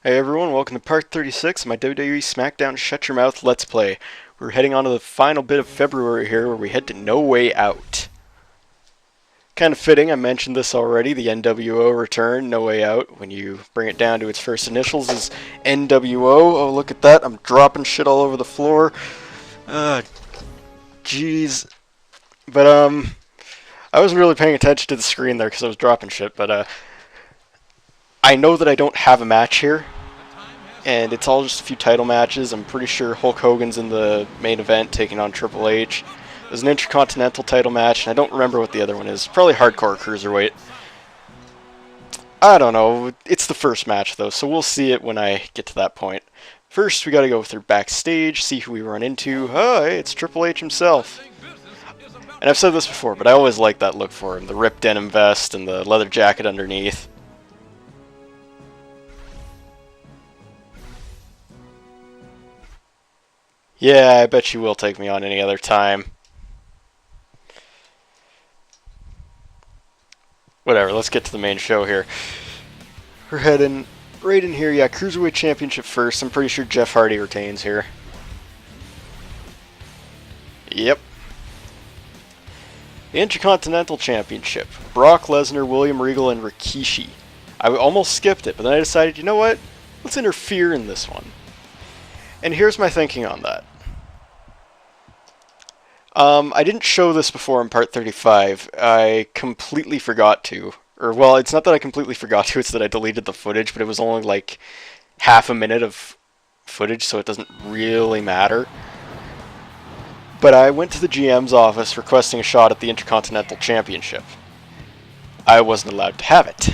Hey everyone, welcome to part 36 of my WWE Smackdown Shut Your Mouth Let's Play. We're heading on to the final bit of February here where we head to No Way Out. Kind of fitting, I mentioned this already, the NWO return, No Way Out, when you bring it down to its first initials is NWO. Oh, look at that, I'm dropping shit all over the floor. Jeez. But, I wasn't really paying attention to the screen there because I was dropping shit, but, I know that I don't have a match here, and it's all just a few title matches. I'm pretty sure Hulk Hogan's in the main event taking on Triple H. There's an Intercontinental title match, and I don't remember what the other one is. Probably Hardcore Cruiserweight. I don't know. It's the first match, though, so we'll see it when I get to that point. First, we gotta go through backstage, see who we run into. Oh, hey, it's Triple H himself. And I've said this before, but I always like that look for him. The ripped denim vest and the leather jacket underneath. Yeah, I bet you will take me on any other time. Whatever, let's get to the main show here. We're heading right in here. Yeah, Cruiserweight Championship first. I'm pretty sure Jeff Hardy retains here. Yep. The Intercontinental Championship. Brock Lesnar, William Regal, and Rikishi. I almost skipped it, but then I decided, you know what? Let's interfere in this one. And here's my thinking on that. I didn't show this before in part 35. I completely forgot to. Or, well, it's not that I completely forgot to, it's that I deleted the footage, but it was only like half a minute of footage, so it doesn't really matter. But I went to the GM's office requesting a shot at the Intercontinental Championship. I wasn't allowed to have it.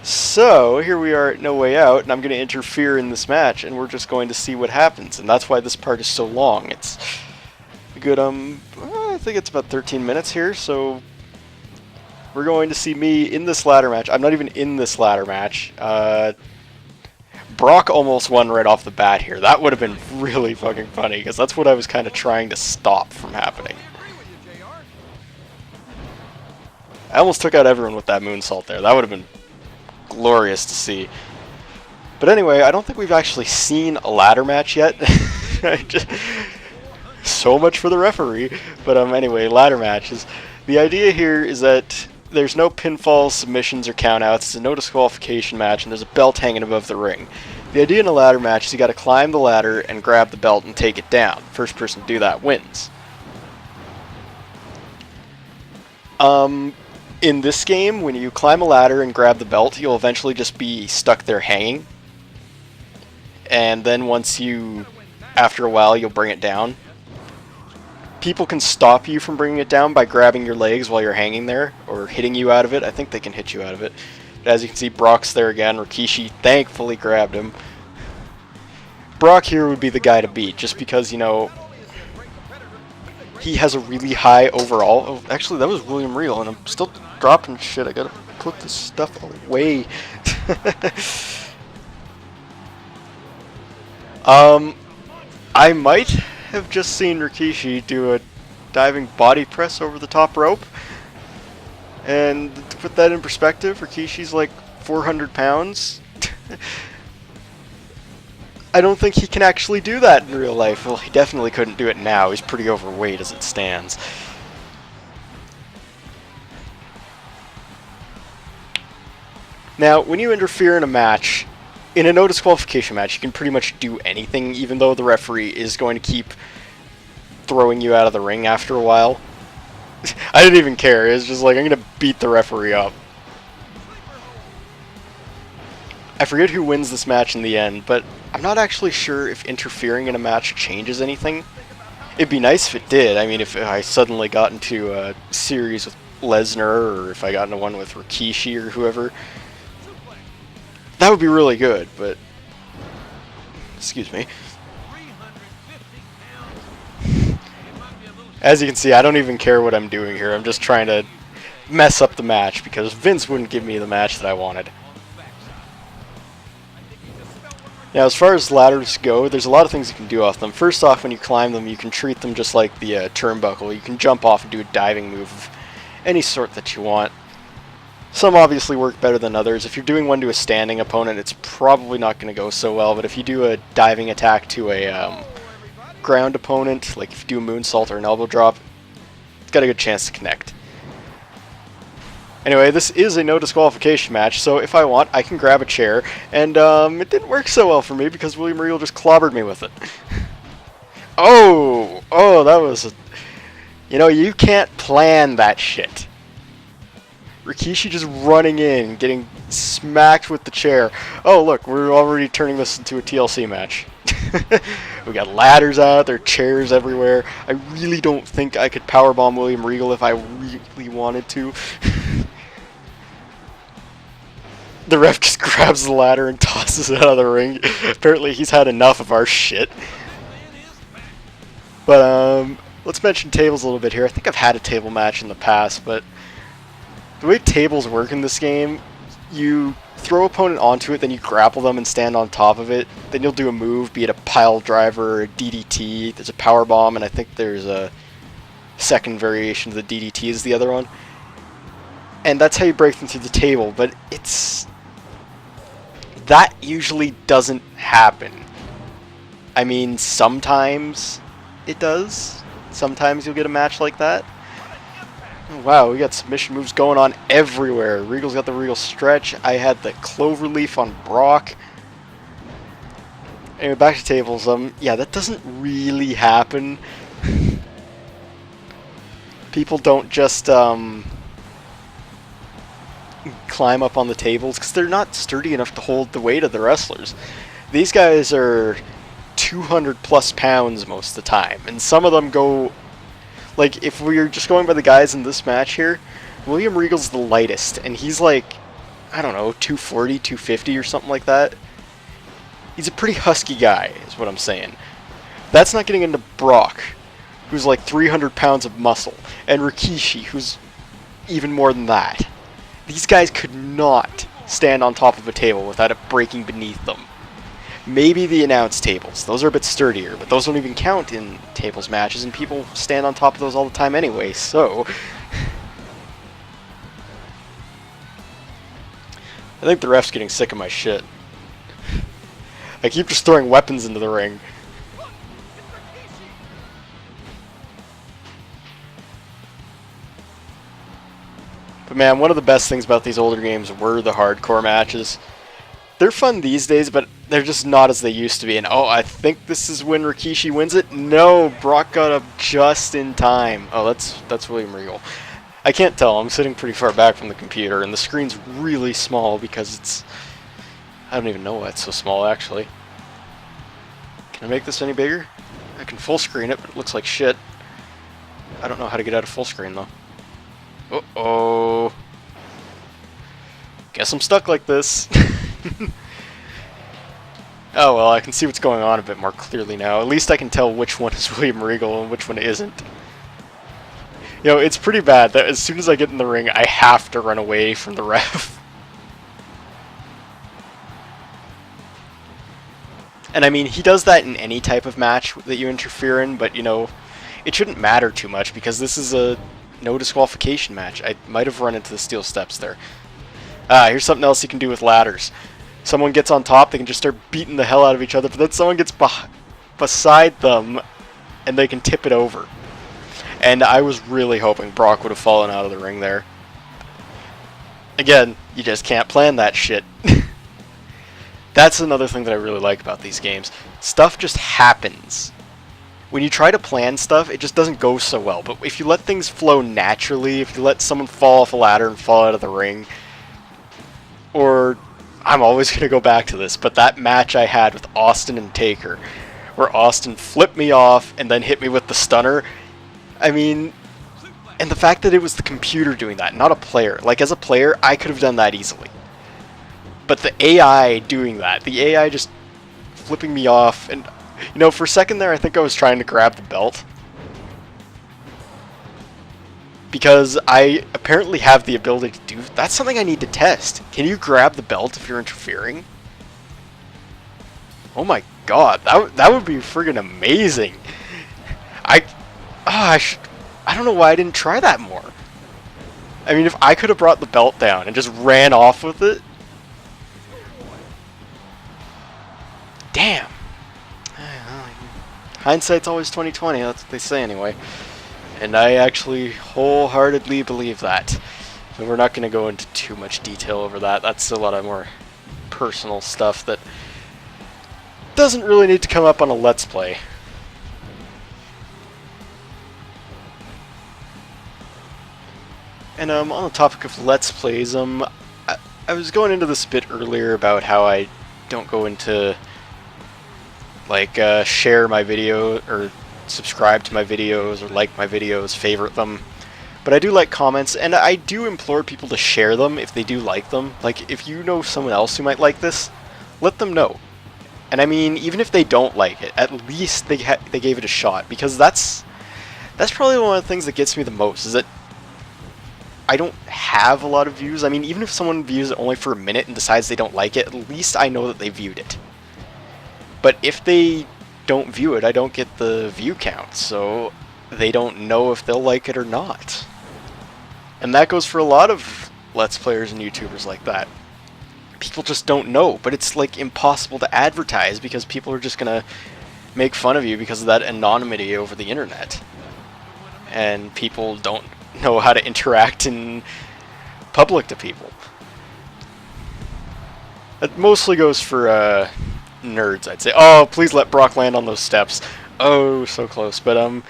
So, here we are at No Way Out, and I'm going to interfere in this match, and we're just going to see what happens. And that's why this part is so long. It's a good, I think it's about 13 minutes here, so we're going to see me in this ladder match. I'm not even in this ladder match. Brock almost won right off the bat here. That would have been really fucking funny, because that's what I was kind of trying to stop from happening. I almost took out everyone with that moonsault there. That would have been glorious to see. But anyway, I don't think we've actually seen a ladder match yet. So much for the referee. But anyway, ladder matches. The idea here is that there's no pinfalls, submissions, or countouts. It's a no disqualification match, and there's a belt hanging above the ring. The idea in a ladder match is you got to climb the ladder and grab the belt and take it down. First person to do that wins. In this game, when you climb a ladder and grab the belt, you'll eventually just be stuck there hanging. And then after a while, you'll bring it down. People can stop you from bringing it down by grabbing your legs while you're hanging there, or hitting you out of it. I think they can hit you out of it. But as you can see, Brock's there again. Rikishi thankfully grabbed him. Brock here would be the guy to beat, just because, you know, he has a really high overall. Oh, actually, that was William Regal, and I'm still dropping shit. I gotta put this stuff away. I might have just seen Rikishi do a diving body press over the top rope. And to put that in perspective, Rikishi's like 400 pounds. I don't think he can actually do that in real life. Well, he definitely couldn't do it now. He's pretty overweight as it stands. Now, when you interfere in a match, in a no disqualification match, you can pretty much do anything, even though the referee is going to keep throwing you out of the ring after a while. I didn't even care. It was just like, I'm going to beat the referee up. I forget who wins this match in the end, but I'm not actually sure if interfering in a match changes anything. It'd be nice if it did. I mean, if I suddenly got into a series with Lesnar, or if I got into one with Rikishi or whoever, that would be really good, but excuse me. As you can see, I don't even care what I'm doing here. I'm just trying to mess up the match because Vince wouldn't give me the match that I wanted. Now, as far as ladders go, there's a lot of things you can do off them. First off, when you climb them, you can treat them just like the turnbuckle. You can jump off and do a diving move of any sort that you want. Some obviously work better than others. If you're doing one to a standing opponent, it's probably not going to go so well, but if you do a diving attack to a ground opponent, like if you do a moonsault or an elbow drop, it's got a good chance to connect. Anyway, this is a no disqualification match, so if I want, I can grab a chair, and it didn't work so well for me because William Regal just clobbered me with it. Oh, that was... You know, you can't plan that shit. Rikishi just running in, getting smacked with the chair. Oh, look, we're already turning this into a TLC match. We got ladders out, there are chairs everywhere. I really don't think I could powerbomb William Regal if I really wanted to. The ref just grabs the ladder and tosses it out of the ring. Apparently he's had enough of our shit. But, let's mention tables a little bit here. I think I've had a table match in the past, but the way tables work in this game, you throw opponent onto it, then you grapple them and stand on top of it. Then you'll do a move, be it a pile driver or a DDT. There's a power bomb, and I think there's a second variation of the DDT is the other one. And that's how you break them through the table, but that usually doesn't happen. I mean, sometimes it does. Sometimes you'll get a match like that. Oh, wow, we got submission moves going on everywhere. Regal's got the Regal stretch. I had the cloverleaf on Brock. Anyway, back to tables. Yeah, that doesn't really happen. People don't just climb up on the tables because they're not sturdy enough to hold the weight of the wrestlers. These guys are 200 plus pounds most of the time, and some of them go, like, if we're just going by the guys in this match here, William Regal's the lightest, and he's like, I don't know, 240, 250 or something like that. He's a pretty husky guy, is what I'm saying. That's not getting into Brock, who's like 300 pounds of muscle, and Rikishi, who's even more than that. These guys could not stand on top of a table without it breaking beneath them. Maybe the announce tables. Those are a bit sturdier, but those don't even count in tables matches, and people stand on top of those all the time anyway, so... I think the ref's getting sick of my shit. I keep just throwing weapons into the ring. But man, one of the best things about these older games were the hardcore matches. They're fun these days, but they're just not as they used to be. And oh, I think this is when Rikishi wins it. No, Brock got up just in time. Oh, that's William Regal. I can't tell. I'm sitting pretty far back from the computer, and the screen's really small because it's... I don't even know why it's so small, actually. Can I make this any bigger? I can full screen it, but it looks like shit. I don't know how to get out of full screen, though. Uh-oh. Guess I'm stuck like this. Oh well, I can see what's going on a bit more clearly now. At least I can tell which one is William Regal and which one isn't. You know, it's pretty bad that as soon as I get in the ring, I have to run away from the ref. And I mean, he does that in any type of match that you interfere in, but you know, it shouldn't matter too much because this is a no disqualification match. I might have run into the steel steps there. Here's something else you can do with ladders. Someone gets on top, they can just start beating the hell out of each other, but then someone gets beside them, and they can tip it over. And I was really hoping Brock would have fallen out of the ring there. Again, you just can't plan that shit. That's another thing that I really like about these games. Stuff just happens. When you try to plan stuff, it just doesn't go so well. But if you let things flow naturally, if you let someone fall off a ladder and fall out of the ring, or... I'm always going to go back to this, but that match I had with Austin and Taker, where Austin flipped me off and then hit me with the stunner, I mean, and the fact that it was the computer doing that, not a player. Like, as a player, I could have done that easily. But the AI doing that, the AI just flipping me off, and, you know, for a second there, I think I was trying to grab the belt. Because I apparently have the ability to do... That's something I need to test. Can you grab the belt if you're interfering? Oh my god, that would be friggin' amazing. I don't know why I didn't try that more. I mean, if I could have brought the belt down and just ran off with it... Damn! Hindsight's always 20/20, that's what they say anyway. And I actually wholeheartedly believe that. And we're not going to go into too much detail over that. That's a lot of more personal stuff that doesn't really need to come up on a Let's Play. And on the topic of Let's Plays, I was going into this a bit earlier about how I don't go into, like, share my video, or subscribe to my videos, or like my videos, favorite them. But I do like comments, and I do implore people to share them if they do like them. Like, if you know someone else who might like this, let them know. And I mean, even if they don't like it, at least they gave it a shot, because that's probably one of the things that gets me the most, is that I don't have a lot of views. I mean, even if someone views it only for a minute and decides they don't like it, at least I know that they viewed it. But if they don't view it, I don't get the view count, so they don't know if they'll like it or not. And that goes for a lot of Let's Players and YouTubers like that. People just don't know, but it's like impossible to advertise because people are just gonna make fun of you because of that anonymity over the internet. And people don't know how to interact in public to people. It mostly goes for nerds, I'd say. Oh, please let Brock land on those steps. Oh, so close. But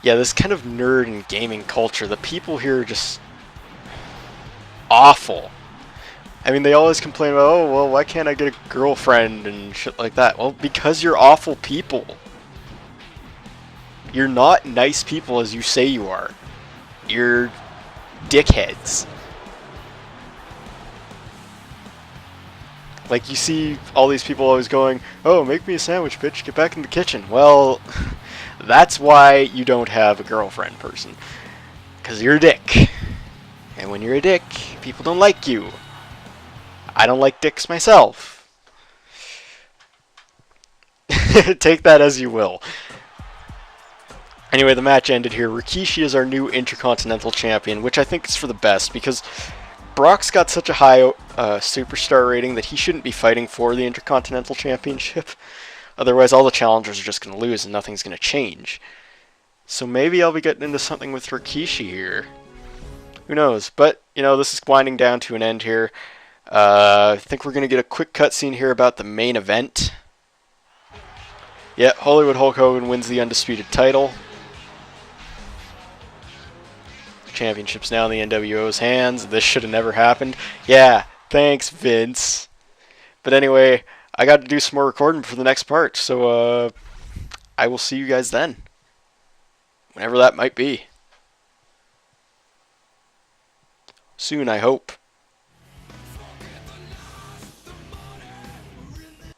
yeah, this kind of nerd and gaming culture, the people here are just awful. I mean, they always complain about, oh, well, why can't I get a girlfriend and shit like that? Well, because you're awful people. You're not nice people as you say you are. You're dickheads. Like, you see all these people always going, oh, make me a sandwich, bitch, get back in the kitchen. Well, that's why you don't have a girlfriend, person. Because you're a dick. And when you're a dick, people don't like you. I don't like dicks myself. Take that as you will. Anyway, the match ended here. Rikishi is our new Intercontinental Champion, which I think is for the best, because Brock's got such a high superstar rating that he shouldn't be fighting for the Intercontinental Championship. Otherwise, all the challengers are just going to lose and nothing's going to change. So maybe I'll be getting into something with Rikishi here. Who knows? But, you know, this is winding down to an end here. I think we're going to get a quick cutscene here about the main event. Yeah, Hollywood Hulk Hogan wins the undisputed title. The championship's now in the NWO's hands. This should have never happened. Yeah, thanks, Vince. But anyway, I got to do some more recording for the next part, so I will see you guys then. Whenever that might be. Soon, I hope.